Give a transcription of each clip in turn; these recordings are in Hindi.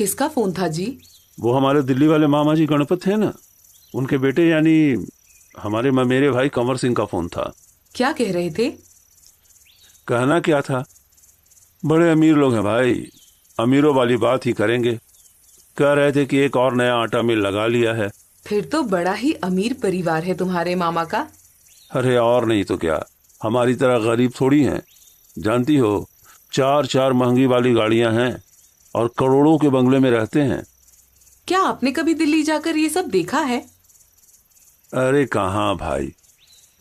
किसका फोन था जी? वो हमारे दिल्ली वाले मामा जी गणपत थे ना, उनके बेटे यानी हमारे मेरे भाई कंवर सिंह का फोन था। क्या कह रहे थे? कहना क्या था, बड़े अमीर लोग हैं भाई, अमीरों वाली बात ही करेंगे। कह रहे थे कि एक और नया आटा मिल लगा लिया है। फिर तो बड़ा ही अमीर परिवार है तुम्हारे मामा का। अरे और नहीं तो क्या, हमारी तरह गरीब थोड़ी हैं। जानती हो, 4 महंगी वाली गाड़ियां हैं और करोड़ों के बंगले में रहते हैं। क्या आपने कभी दिल्ली जाकर ये सब देखा है? अरे कहाँ भाई,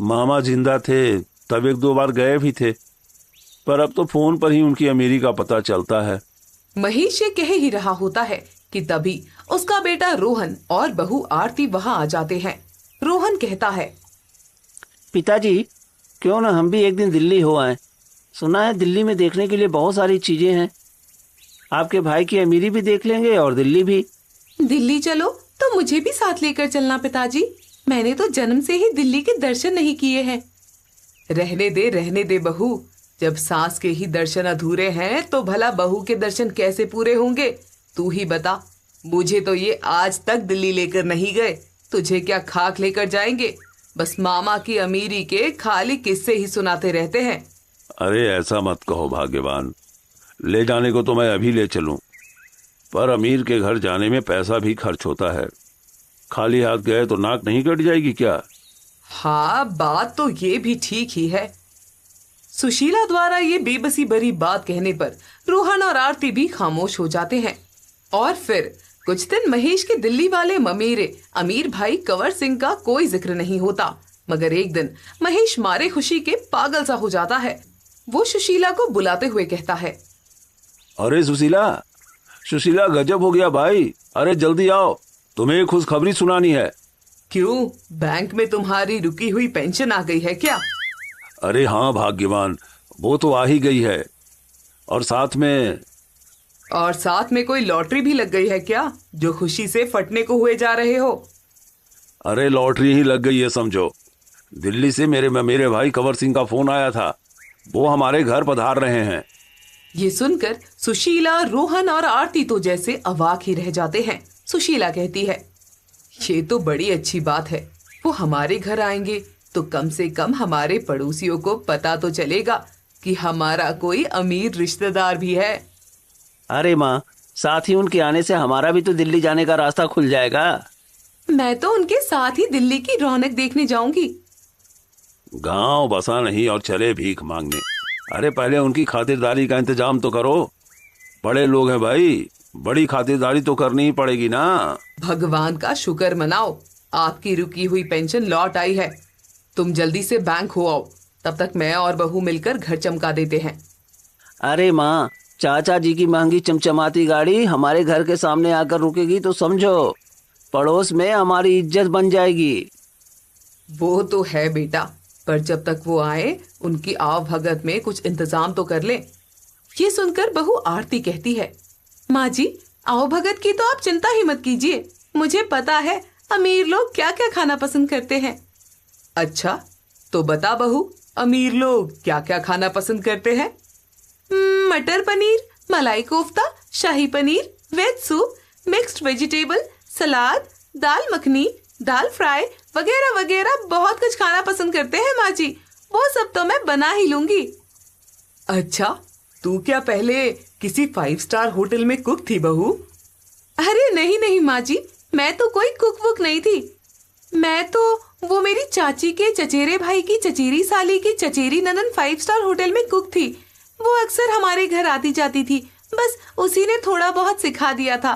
मामा जिंदा थे तब 1-2 बार गए भी थे, पर अब तो फोन पर ही उनकी अमीरी का पता चलता है। महेश ये कह ही रहा होता है कि तभी उसका बेटा रोहन और बहू आरती वहाँ आ जाते हैं। रोहन कहता है, पिताजी, क्यों ना हम भी एक दिन दिल्ली हो आए। सुना है दिल्ली में देखने के लिए बहुत सारी चीजें हैं। आपके भाई की अमीरी भी देख लेंगे और दिल्ली भी। दिल्ली चलो तो मुझे भी साथ लेकर चलना पिताजी। मैंने तो जन्म से ही दिल्ली के दर्शन नहीं किए हैं। रहने दे बहू, जब सास के ही दर्शन अधूरे हैं तो भला बहू के दर्शन कैसे पूरे होंगे? तू ही बता। मुझे तो ये आज तक दिल्ली लेकर नहीं गए, तुझे क्या खाक लेकर जाएंगे? बस मामा की अमीरी के खाली किस्से ही सुनाते रहते हैं। अरे ऐसा मत कहो भाग्यवान, ले जाने को तो मैं अभी ले चलूं, पर अमीर के घर जाने में पैसा भी खर्च होता है। खाली हाथ गए तो नाक नहीं कट जाएगी क्या? हाँ, बात तो ये भी ठीक ही है। सुशीला द्वारा ये बेबसी भरी बात कहने पर रोहन और आरती भी खामोश हो जाते हैं। और फिर कुछ दिन महेश के दिल्ली वाले ममेरे अमीर भाई कंवर सिंह का कोई जिक्र नहीं होता। मगर एक दिन महेश मारे खुशी के पागल सा हो जाता है। वो सुशीला को बुलाते हुए कहता है, अरे सुशीला गजब हो गया भाई, अरे जल्दी आओ, तुम्हें खुशखबरी सुनानी है। क्यों, बैंक में तुम्हारी रुकी हुई पेंशन आ गई है क्या? अरे हाँ भाग्यवान, वो तो आ ही गई है, और साथ में कोई लॉटरी भी लग गई है क्या, जो खुशी से फटने को हुए जा रहे हो? अरे लॉटरी ही लग गई है समझो। दिल्ली से मेरे भाई कंवर सिंह का फोन आया था, वो हमारे घर पधार रहे हैं। ये सुनकर सुशीला, रोहन और आरती तो जैसे अवाक ही रह जाते हैं। सुशीला कहती है, ये तो बड़ी अच्छी बात है। वो हमारे घर आएंगे तो कम से कम हमारे पड़ोसियों को पता तो चलेगा कि हमारा कोई अमीर रिश्तेदार भी है। अरे माँ, साथ ही उनके आने से हमारा भी तो दिल्ली जाने का रास्ता खुल जाएगा। मैं तो उनके साथ ही दिल्ली की रौनक देखने जाऊंगी। गांव बसा नहीं और चले भीख मांगने। अरे पहले उनकी खातिरदारी का इंतजाम तो करो, बड़े लोग हैं भाई, बड़ी खातिरदारी तो करनी ही पड़ेगी ना। भगवान का शुक्र मनाओ, आपकी रुकी हुई पेंशन लौट आई है। तुम जल्दी से बैंक हो आओ, तब तक मैं और बहू मिलकर घर चमका देते हैं। अरे माँ, चाचा जी की महंगी चमचमाती गाड़ी हमारे घर के सामने आकर रुकेगी तो समझो पड़ोस में हमारी इज्जत बन जाएगी। वो तो है बेटा, पर जब तक वो आए उनकी आव भगत में कुछ इंतजाम तो कर ले। ये सुनकर बहू आरती कहती है, माँ जी, आव भगत की तो आप चिंता ही मत कीजिए। मुझे पता है अमीर लोग क्या क्या खाना पसंद करते हैं। अच्छा, तो बता बहू, अमीर लोग क्या क्या खाना पसंद करते हैं? Matar paneer, malai kofta, shahi paneer, veg soup, mixed vegetable, salad, dal makhani, dal fry वगैरह वगैरह बहुत कुछ खाना पसंद करते हैं माँ जी। वो सब तो मैं बना ही लूंगी। अच्छा, तू क्या पहले किसी 5 स्टार होटल में कुक थी बहू? अरे नहीं माँ जी, मैं तो कोई कुक वुक नहीं थी। मैं तो वो मेरी चाची के चचेरे भाई की चचेरी साली की चचेरी ननन 5 स्टार होटल में कुक थी। वो अक्सर हमारे घर आती जाती थी, बस उसी ने थोड़ा बहुत सिखा दिया था।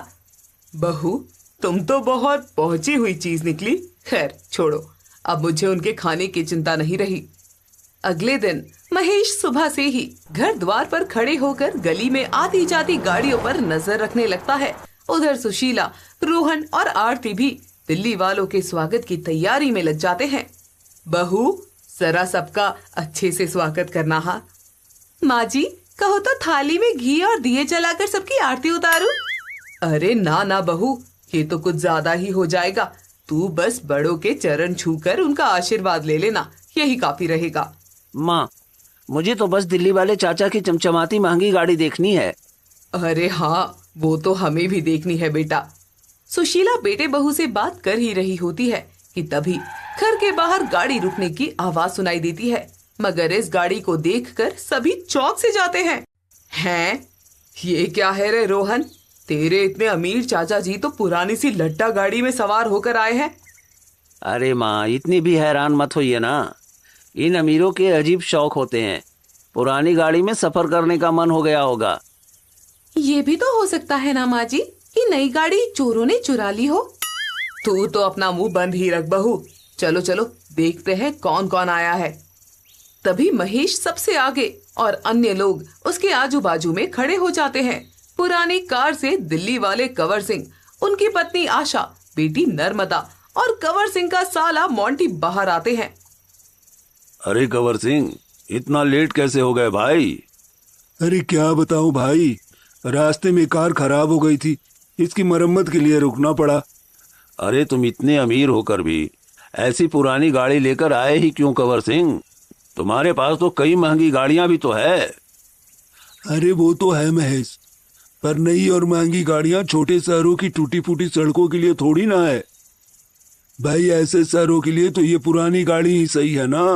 बहू, तुम तो बहुत पहुंची हुई चीज निकली। खैर छोड़ो, अब मुझे उनके खाने की चिंता नहीं रही। अगले दिन महेश सुबह से ही घर द्वार पर खड़े होकर गली में आती जाती गाड़ियों पर नजर रखने लगता है। उधर सुशीला, रोहन और आरती भी दिल्ली वालों के स्वागत की तैयारी में लग जाते हैं। बहू, जरा सबका अच्छे से स्वागत करना। हाँ माँ जी, कहो तो थाली में घी और दिए जलाकर सबकी आरती उतारूं? अरे ना बहू, ये तो कुछ ज्यादा ही हो जाएगा। तू बस बड़ों के चरण छूकर उनका आशीर्वाद ले लेना, यही काफी रहेगा। माँ, मुझे तो बस दिल्ली वाले चाचा की चमचमाती महंगी गाड़ी देखनी है। अरे हाँ, वो तो हमें भी देखनी है बेटा। सुशीला बेटे बहू से बात कर ही रही होती है कि तभी घर के बाहर गाड़ी रुकने की आवाज सुनाई देती है। मगर इस गाड़ी को देखकर सभी चौंक से जाते हैं। हैं? ये क्या है रे रोहन? तेरे इतने अमीर चाचा जी तो पुरानी सी लट्टा गाड़ी में सवार होकर आए हैं। अरे माँ, इतनी भी हैरान मत होइए ना। इन अमीरों के अजीब शौक होते हैं। पुरानी गाड़ी में सफर करने का मन हो गया होगा। ये भी तो हो सकता है ना माँ जी कि नई गाड़ी चोरों ने चुरा ली हो। तू तो अपना मुंह बंद ही रख बहू। चलो चलो देखते हैं कौन कौन आया है। तभी महेश सबसे आगे और अन्य लोग उसके आजू बाजू में खड़े हो जाते हैं। पुरानी कार से दिल्ली वाले कंवर सिंह, उनकी पत्नी आशा, बेटी नर्मदा और कंवर सिंह का साला मोंटी बाहर आते हैं। अरे कंवर सिंह, इतना लेट कैसे हो गए भाई? अरे क्या बताऊं भाई, रास्ते में कार खराब हो गई थी, इसकी मरम्मत के लिए रुकना पड़ा। अरे तुम इतने अमीर होकर भी ऐसी पुरानी गाड़ी लेकर आए ही क्यों कंवर सिंह? तुम्हारे पास तो कई महंगी गाड़ियां भी तो है। अरे वो तो है महेश, पर नई और महंगी गाड़ियां छोटे शहरों की टूटी फूटी सड़कों के लिए थोड़ी ना है भाई। ऐसे शहरों के लिए तो ये पुरानी गाड़ी ही सही है ना।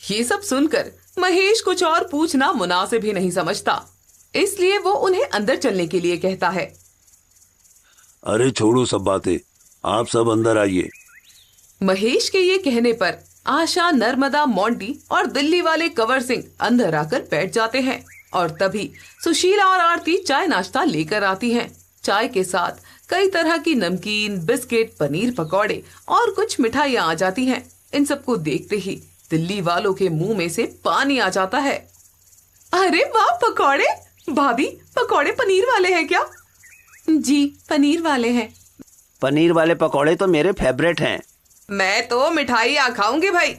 ये सब सुनकर महेश कुछ और पूछना मुनासिब ही नहीं समझता, इसलिए वो उन्हें अंदर चलने के लिए कहता है। अरे छोड़ो सब बातें, आप सब अंदर आइए। महेश के ये कहने पर आशा, नर्मदा, मोंटी और दिल्ली वाले कंवर सिंह अंदर आकर बैठ जाते हैं। और तभी सुशीला और आरती चाय नाश्ता लेकर आती हैं। चाय के साथ कई तरह की नमकीन, बिस्किट, पनीर पकौड़े और कुछ मिठाइयाँ आ जाती हैं। इन सबको देखते ही दिल्ली वालों के मुंह में से पानी आ जाता है। अरे वाह पकौड़े! भाभी, पकौड़े पनीर वाले हैं क्या? जी, पनीर वाले हैं। पनीर वाले पकौड़े तो मेरे फेवरेट हैं। मैं तो मिठाई आ खाऊंगी भाई।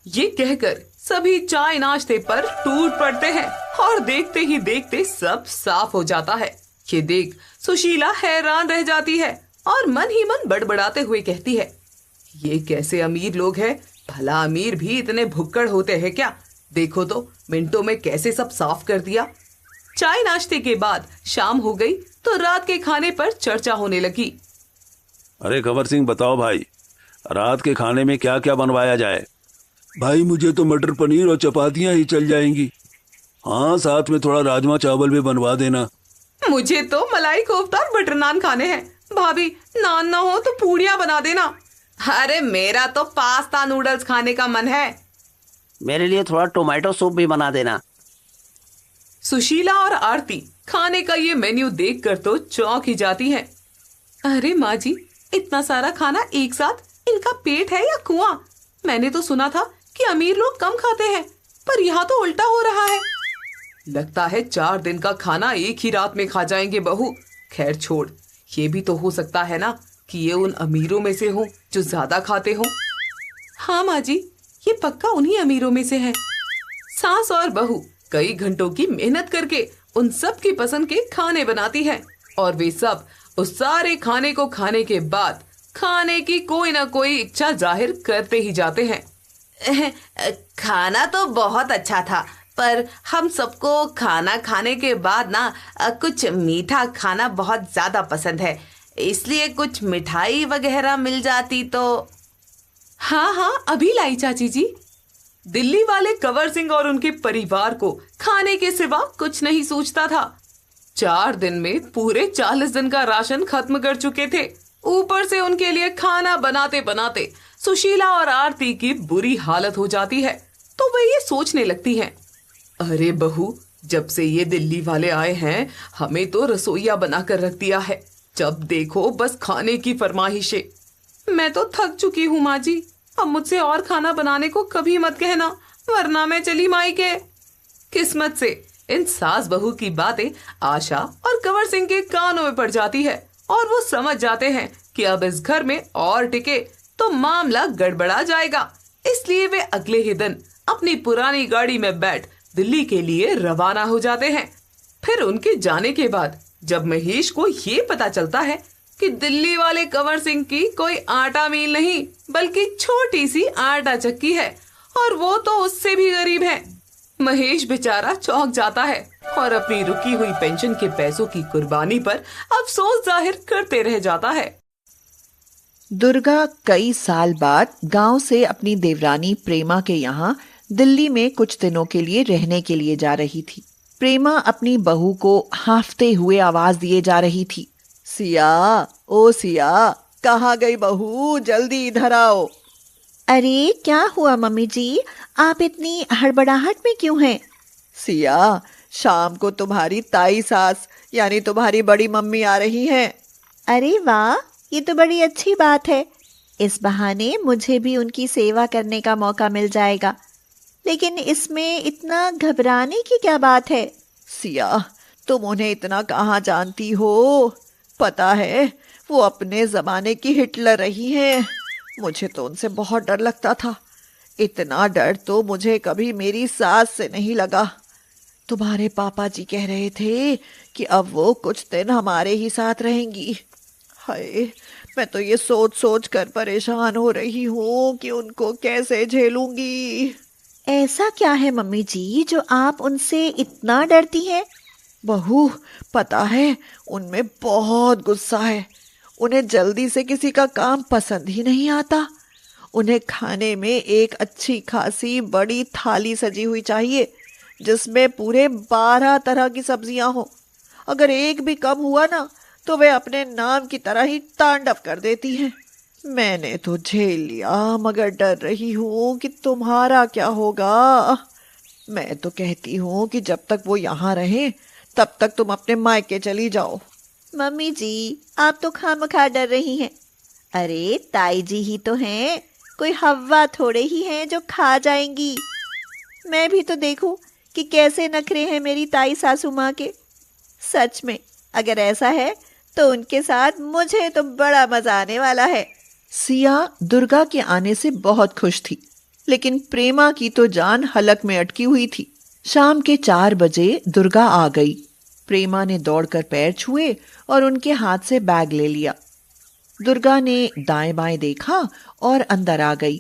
ये कहकर सभी चाय नाश्ते पर टूट पड़ते हैं और देखते ही देखते सब साफ हो जाता है। ये देख सुशीला हैरान रह जाती है और मन ही मन बड़बड़ाते हुए कहती है, ये कैसे अमीर लोग हैं? भला अमीर भी इतने भुक्कड़ होते हैं क्या? देखो तो मिनटों में कैसे सब साफ कर दिया। चाय नाश्ते के बाद शाम हो गई तो रात के खाने पर चर्चा होने लगी। अरे कंवर सिंह बताओ भाई, रात के खाने में क्या क्या बनवाया जाए? भाई मुझे तो मटर पनीर और चपातियां ही चल जाएंगी। हाँ, साथ में थोड़ा राजमा चावल भी बनवा देना। मुझे तो मलाई कोफ्ता और बटर नान खाने हैं। भाभी, नान ना हो तो पूड़ियाँ बना देना। अरे मेरा तो पास्ता नूडल्स खाने का मन है। मेरे लिए थोड़ा टोमेटो सूप भी बना देना। सुशीला और आरती खाने का ये मेन्यू देखकर तो चौंक ही जाती हैं। अरे माँ जी, इतना सारा खाना एक साथ, इनका पेट है या कुआं? मैंने तो सुना था कि अमीर लोग कम खाते हैं, पर यहाँ तो उल्टा हो रहा है। लगता है 4 दिन का खाना एक ही रात में खा जाएंगे बहू। खैर छोड़, ये भी तो हो सकता है ना कि ये उन अमीरों में से हो जो ज्यादा खाते हो। हाँ माँ जी, ये पक्का उन्हीं अमीरों में से है। सास और बहू कई घंटों की मेहनत करके उन सब की पसंद के खाने बनाती है और वे सब उस सारे खाने को खाने के बाद खाने की कोई ना कोई इच्छा जाहिर करते ही जाते हैं। खाना तो बहुत अच्छा था, पर हम सबको खाना खाने के बाद ना कुछ मीठा खाना बहुत ज्यादा पसंद है, इसलिए कुछ मिठाई वगैरह मिल जाती तो। हाँ हाँ, अभी लाई चाची जी। दिल्ली वाले कंवर सिंह और उनके परिवार को खाने के सिवा कुछ नहीं सूझता था। 4 दिन में पूरे 40 दिन का राशन खत्म कर चुके थे। ऊपर से उनके लिए खाना बनाते बनाते सुशीला और आरती की बुरी हालत हो जाती है। तो वे ये सोचने लगती हैं, अरे बहू, जब से ये दिल्ली वाले आए हैं हमें तो रसोइया बनाकर रख दिया है। जब देखो बस खाने की फरमाइशें। मैं तो थक चुकी हूँ माँ जी, अब मुझसे और खाना बनाने को कभी मत कहना, वरना मैं चली मायके। किस्मत से इन सास बहू की बातें आशा और कंवर सिंह के कानों में पड़ जाती है और वो समझ जाते हैं कि अब इस घर में और टिके तो मामला गड़बड़ा जाएगा। इसलिए वे अगले ही दिन अपनी पुरानी गाड़ी में बैठ दिल्ली के लिए रवाना हो जाते हैं। फिर उनके जाने के बाद जब महेश को ये पता चलता है कि दिल्ली वाले कंवर सिंह की कोई आटा मील नहीं बल्कि छोटी सी आटा चक्की है और वो तो उससे भी गरीब है, महेश बेचारा चौंक जाता है और अपनी रुकी हुई पेंशन के पैसों की कुर्बानी पर अफसोस जाहिर करते रह जाता है। दुर्गा कई साल बाद गांव से अपनी देवरानी प्रेमा के यहाँ दिल्ली में कुछ दिनों के लिए रहने के लिए जा रही थी। प्रेमा अपनी बहू को हांफते हुए आवाज दिए जा रही थी, सिया, ओ सिया, कहाँ गई बहू, जल्दी इधर आओ। अरे क्या हुआ मम्मी जी, आप इतनी हड़बड़ाहट में क्यों हैं? सिया, शाम को तुम्हारी ताई सास यानी तुम्हारी बड़ी मम्मी आ रही हैं। अरे वाह, ये तो बड़ी अच्छी बात है। इस बहाने मुझे भी उनकी सेवा करने का मौका मिल जाएगा। लेकिन इसमें इतना घबराने की क्या बात है? सिया, तुम उन्हें इतना कहाँ जानती हो? पता है, वो अपने जमाने की हिटलर रही हैं। मुझे तो उनसे बहुत डर लगता था। इतना डर तो मुझे कभी मेरी सास से नहीं लगा। तुम्हारे पापा जी कह रहे थे कि अब वो कुछ दिन हमारे ही साथ रहेंगी। हाय, मैं तो ये सोच सोच कर परेशान हो रही हूँ कि उनको कैसे झेलूंगी। ऐसा क्या है मम्मी जी जो आप उनसे इतना डरती हैं? बहू, पता है, उनमें बहुत गुस्सा है। उन्हें जल्दी से किसी का काम पसंद ही नहीं आता। उन्हें खाने में एक अच्छी खासी बड़ी थाली सजी हुई चाहिए जिसमें पूरे 12 तरह की सब्जियां हो। अगर एक भी कम हुआ ना तो वे अपने नाम की तरह ही तांडव कर देती हैं। मैंने तो झेल लिया, मगर डर रही हूँ कि तुम्हारा क्या होगा। मैं तो कहती हूँ कि जब तक वो यहाँ रहे तब तक तुम अपने मायके चली जाओ। मम्मी जी, आप तो खामखा डर रही हैं। अरे ताई जी ही तो हैं, कोई हवा थोड़े ही हैं जो खा जाएंगी। मैं भी तो देखूं कि कैसे नखरे हैं मेरी ताई सासू माँ के। सच में अगर ऐसा है तो उनके साथ मुझे तो बड़ा मजा आने वाला है। सिया दुर्गा के आने से बहुत खुश थी, लेकिन प्रेमा की तो जान हलक में अटकी हुई थी। शाम के 4 बजे दुर्गा आ गई। प्रेमा ने दौड़कर पैर छुए और उनके हाथ से बैग ले लिया। दुर्गा ने दाएं बाएं देखा और अंदर आ गई।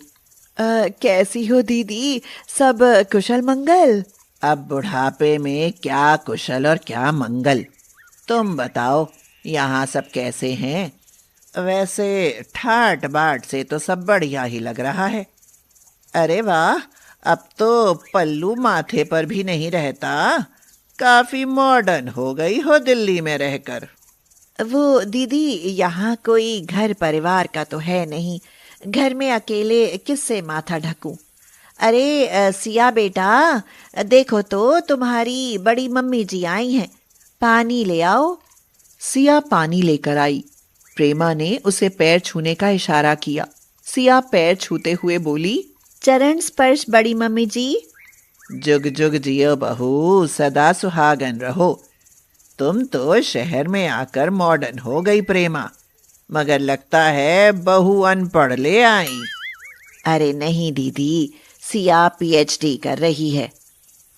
कैसी हो दीदी, सब कुशल मंगल? अब बुढ़ापे में क्या कुशल और क्या मंगल। तुम बताओ, यहाँ सब कैसे हैं? वैसे ठाट बाट से तो सब बढ़िया ही लग रहा है। अरे वाह, अब तो पल्लू माथे पर भी नहीं रहता। काफी मॉडर्न हो गई हो दिल्ली में रहकर। वो दीदी, यहाँ कोई घर परिवार का तो है नहीं। घर में अकेले किससे माथा ढकूं? अरे सिया बेटा, देखो तो तुम्हारी बड़ी मम्मी जी आई हैं, पानी ले आओ। सिया पानी लेकर आई। प्रेमा ने उसे पैर छूने का इशारा किया। सिया पैर छूते हुए बोली, चरण स्पर्श बड़ी मम्मी जी। जुग जुग जियो बहू, सदा सुहागन रहो। तुम तो शहर में आकर मॉडर्न हो गई प्रेमा, मगर लगता है बहू अनपढ़ ले आई। अरे नहीं दीदी, सिया पीएचडी कर रही है।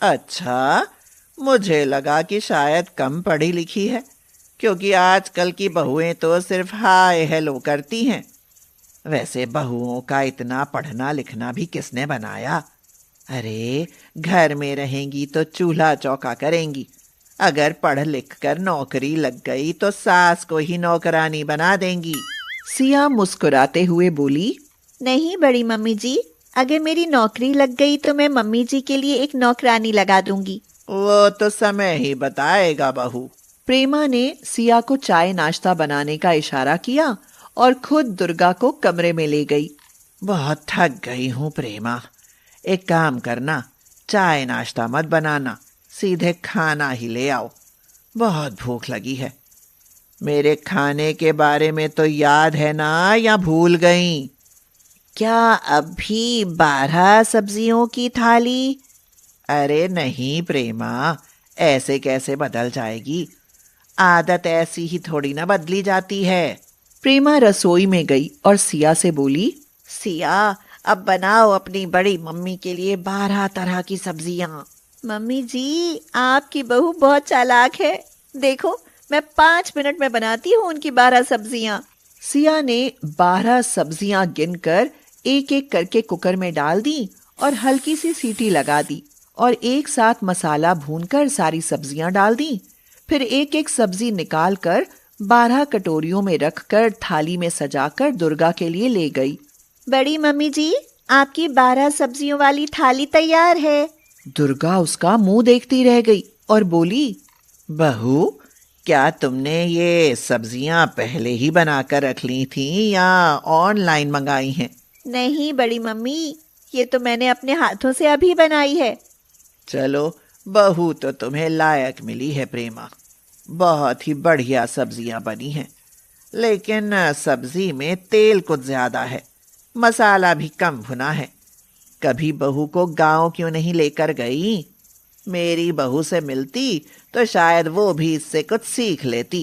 अच्छा, मुझे लगा कि शायद कम पढ़ी लिखी है, क्योंकि आजकल की बहुएं तो सिर्फ हाय हेलो करती हैं। वैसे बहुओं का इतना पढ़ना लिखना भी किसने बनाया? अरे घर में रहेंगी तो चूल्हा चौका करेंगी, अगर पढ़ लिख कर नौकरी लग गई तो सास को ही नौकरानी बना देंगी। सिया मुस्कुराते हुए बोली, नहीं बड़ी मम्मी जी, अगर मेरी नौकरी लग गई तो मैं मम्मी जी के लिए एक नौकरानी लगा दूंगी। वो तो समय ही बताएगा बहू। प्रेमा ने सिया को चाय नाश्ता बनाने का इशारा किया और खुद दुर्गा को कमरे में ले गई। बहुत थक गई हूँ प्रेमा, एक काम करना, चाय नाश्ता मत बनाना, सीधे खाना ही ले आओ। बहुत भूख लगी है। मेरे खाने के बारे में तो याद है ना, या भूल गई? क्या अब भी 12 सब्जियों की थाली? अरे नहीं प्रेमा, ऐसे कैसे बदल जाएगी? आदत ऐसी ही थोड़ी ना बदली जाती है। प्रेमा रसोई में गई और सिया से बोली, सिया, अब बनाओ अपनी बड़ी मम्मी के लिए 12 तरह की सब्जियां। मम्मी जी, आपकी बहू बहुत चालाक है। देखो, मैं 5 मिनट में बनाती हूँ उनकी 12 सब्जियां। सिया ने 12 सब्जियां गिनकर एक एक करके कुकर में डाल दी और हल्की सी सीटी लगा दी और एक साथ मसाला भूनकर सारी सब्जियां डाल दी। फिर एक एक सब्जी निकालकर 12 कटोरियों में रखकर थाली में सजाकर दुर्गा के लिए ले गई। बड़ी मम्मी जी, आपकी 12 सब्जियों वाली थाली तैयार है। दुर्गा उसका मुंह देखती रह गई और बोली, बहू, क्या तुमने ये सब्जियां पहले ही बनाकर रख ली थी या ऑनलाइन मंगाई हैं? नहीं बड़ी मम्मी, ये तो मैंने अपने हाथों से अभी बनाई है। चलो, बहू तो तुम्हें लायक मिली है प्रेमा। बहुत ही बढ़िया सब्जियां बनी हैं, लेकिन सब्जी में तेल कुछ ज्यादा है, मसाला भी कम भुना है। कभी बहू को गांव क्यों नहीं लेकर गई? मेरी बहू से मिलती तो शायद वो भी इससे कुछ सीख लेती।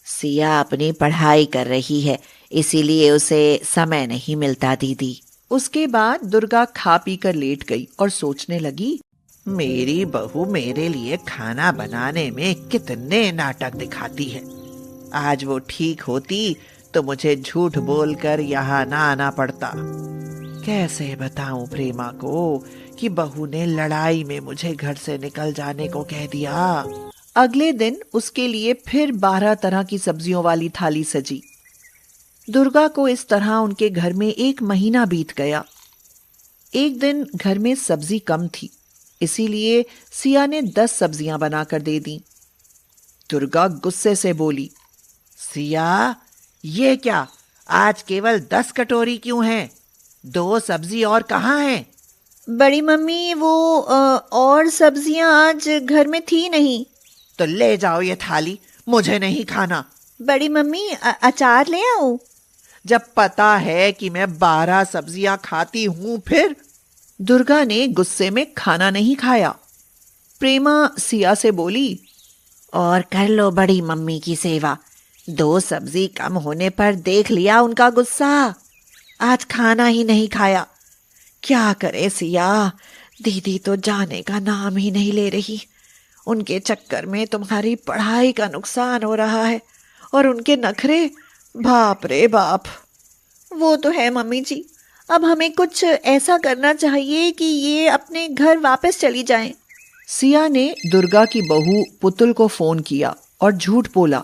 सिया अपनी पढ़ाई कर रही है, इसीलिए उसे समय नहीं मिलता दीदी। उसके बाद दुर्गा खा पी कर लेट गई और सोचने लगी, मेरी बहू मेरे लिए खाना बनाने में कितने नाटक दिखाती है। आज वो ठीक होती तो मुझे झूठ बोलकर यहाँ ना आना पड़ता। कैसे बताऊं प्रेमा को कि बहू ने लड़ाई में मुझे घर से निकल जाने को कह दिया। अगले दिन उसके लिए फिर 12 तरह की सब्जियों वाली थाली सजी। दुर्गा को इस तरह उनके घर में 1 महीना बीत गया। एक दिन घर में सब्जी कम थी, इसीलिए सिया ने 10 सब्जियां बनाकर दे दी। दुर्गा गुस्से से बोली, सिया, ये क्या, आज केवल 10 कटोरी क्यों हैं? 2 सब्जी और कहाँ हैं? बड़ी मम्मी, वो और सब्जियां आज घर में थी नहीं। तो ले जाओ ये थाली, मुझे नहीं खाना। बड़ी मम्मी, अचार ले आऊं? जब पता है कि मैं 12 सब्जियां खाती हूं फिर। दुर्गा ने गुस्से में खाना नहीं खाया। प्रेमा सिया से बोली, और कर लो बड़ी मम्मी की सेवा। 2 सब्जी कम होने पर देख लिया उनका गुस्सा। आज खाना ही नहीं खाया। क्या करे सिया, दीदी तो जाने का नाम ही नहीं ले रही। उनके चक्कर में तुम्हारी पढ़ाई का नुकसान हो रहा है, और उनके नखरे, बाप रे बाप। वो तो है मम्मी जी, अब हमें कुछ ऐसा करना चाहिए कि ये अपने घर वापस चली जाएं। सिया ने दुर्गा की बहू पुतुल को फोन किया और झूठ बोला,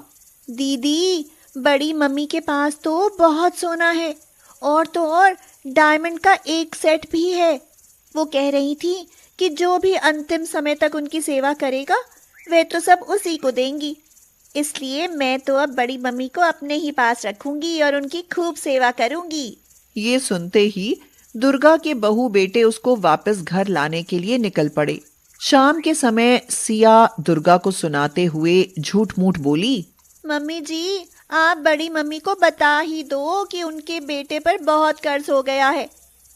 दीदी, बड़ी मम्मी के पास तो बहुत सोना है, और तो और डायमंड का 1 सेट भी है। वो कह रही थी कि जो भी अंतिम समय तक उनकी सेवा करेगा वह तो सब उसी को देंगी। इसलिए मैं तो अब बड़ी मम्मी को अपने ही पास रखूंगी और उनकी खूब सेवा करूंगी। ये सुनते ही दुर्गा के बहू बेटे उसको वापस घर लाने के लिए निकल पड़े। शाम के समय सिया दुर्गा को सुनाते हुए झूठ मूठ बोली, मम्मी जी, आप बड़ी मम्मी को बता ही दो कि उनके बेटे पर बहुत कर्ज हो गया है,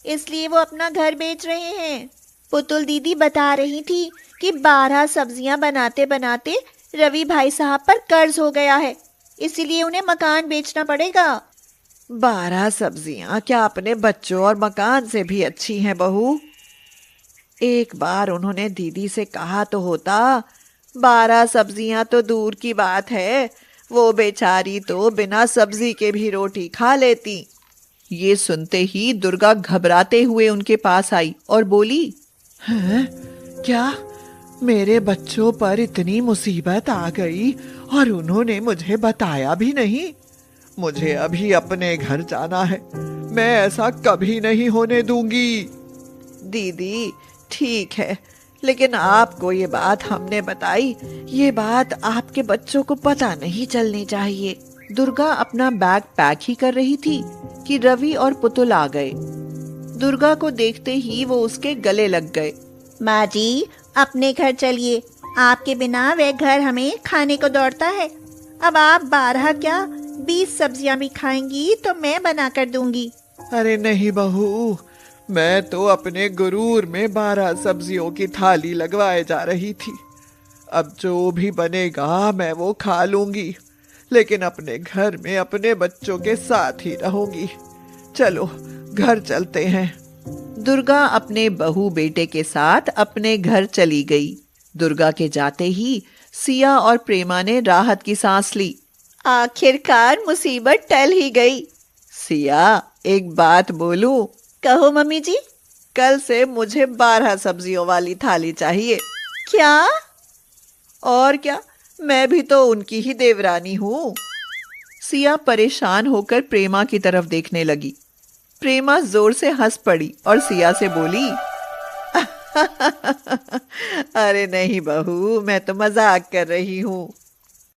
इसलिए वो अपना घर बेच रहे हैं। पुतुल दीदी बता रही थी कि 12 सब्जियां बनाते बनाते रवि भाई साहब पर कर्ज हो गया है, इसीलिए उन्हें मकान बेचना पड़ेगा। 12 सब्जियां क्या अपने बच्चों और मकान से भी अच्छी हैं बहू? एक बार उन्होंने दीदी से कहा तो होता। 12 सब्जियां तो दूर की बात है, वो बेचारी तो बिना सब्जी के भी रोटी खा लेती। ये सुनते ही दुर्गा घबराते हुए उनके पास आई और बोली, हैं? क्या मेरे बच्चों पर इतनी मुसीबत आ गई और उन्होंने मुझे बताया भी नहीं? मुझे अभी अपने घर जाना है, मैं ऐसा कभी नहीं होने दूंगी। दीदी ठीक है, लेकिन आपको ये बात हमने बताई, ये बात आपके बच्चों को पता नहीं चलनी चाहिए। दुर्गा अपना बैग पैक ही कर रही थी कि रवि और पुतुल आ गए। दुर्गा को देखते ही वो उसके गले लग गए। माँ जी, अपने घर चलिए, आपके बिना वह घर हमें खाने को दौड़ता है। अब आप 12 क्या 20 सब्जियां भी खाएंगी तो मैं बना कर दूंगी। अरे नहीं बहू, मैं तो अपने गुरूर में 12 सब्जियों की थाली लगवाए जा रही थी। अब जो भी बनेगा मैं वो खा लूंगी, लेकिन अपने घर में अपने बच्चों के साथ ही रहूंगी। चलो घर चलते हैं। दुर्गा अपने बहू बेटे के साथ अपने घर चली गई। दुर्गा के जाते ही सिया और प्रेमा ने राहत की सांस ली। आखिरकार मुसीबत टल ही गई। सिया, एक बात बोलूं? कहो मम्मी जी। कल से मुझे 12 सब्जियों वाली थाली चाहिए। क्या? और क्या, मैं भी तो उनकी ही देवरानी हूँ। सिया परेशान होकर प्रेमा की तरफ देखने लगी। प्रेमा जोर से हंस पड़ी और सिया से बोली, अरे नहीं बहू, मैं तो मजाक कर रही हूँ।